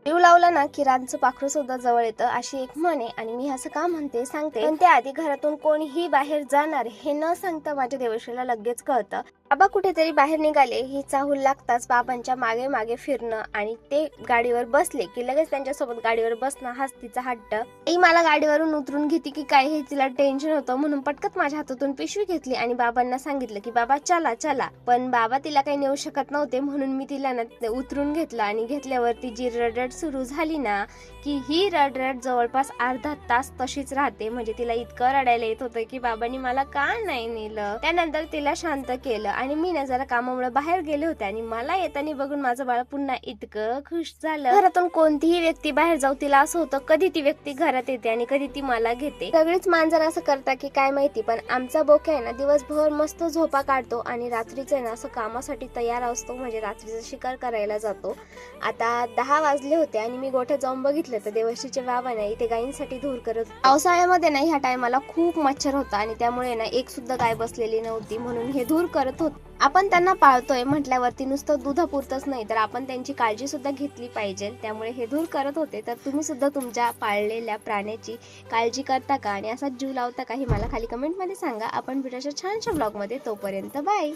जीव लावला ना की रानचं पाखरू सुद्धा जवळ येतं, अशी एक म्हण आहे. आणि मी असं का म्हणते सांगते. पण त्याआधी घरातून कोणीही बाहेर जाणार हे न सांगता माझ्या देवर्षीला लगेच कळतं. बाबा कुठेतरी बाहेर निघाले ही चाहूल लागताच बाबांच्या मागे मागे फिरणं आणि ते गाडीवर बसले की लगेच त्यांच्यासोबत गाडीवर बसणं हाच तिचा हट्ट. आई मला गाडीवरून उतरून घेते की काय हे तिला टेन्शन होतं, म्हणून पटकत माझ्या हातातून पिशवी घेतली आणि बाबांना सांगितलं की बाबा चला चला. पण बाबा तिला काही नेऊ शकत नव्हते, म्हणून मी तिला ना उतरून घेतलं आणि घेतल्यावरती जी रडरड सुरू झाली ना की ही रडरड जवळपास अर्धा तास तशीच राहते. म्हणजे तिला इतकं रडायला येत होतं की बाबांनी मला का नाही नेलं. त्यानंतर तिला शांत केलं आणि मी ना जरा कामामुळे बाहेर गेले होते आणि मला येताना बघून माझं बाळ पुन्हा इतकं खुश झालं. घरातून कोणतीही व्यक्ती बाहेर जाऊ तिला असं होतं कधी ती व्यक्ती घरात येते आणि कधी ती मला घेते. सगळीच मांजर असं करता की काय माहिती, पण आमचा बोक्या आहे ना दिवसभर मस्त झोपा काढतो आणि रात्रीच आहे ना असं कामासाठी तयार असतो. म्हणजे रात्रीचा शिकार करायला जातो. आता 10 वाजले होते आणि मी गोठ्यात जाऊन बघितलं तर देवर्षीचे बाबा नाही ते गायींसाठी धूर करत होते. पावसाळ्यामध्ये नाही ह्या टायमाला खूप मच्छर होता आणि त्यामुळे ना एक सुद्धा गाय बसलेली नव्हती, म्हणून हे धूर करत होते. आपण त्यांना पाळतोय म्हटल्यावरती नुसतं दुधापुरतच नाही तर आपण त्यांची काळजी सुद्धा घेतली पाहिजे. त्यामुळे हे धूर करत होते. तर तुम्ही सुद्धा तुमच्या पाळलेल्या प्राण्याची काळजी करता का आणि असा जीव लावता का हे मला खाली कमेंटमध्ये सांगा. आपण भेटूया छानशा ब्लॉगमध्ये. तोपर्यंत बाय.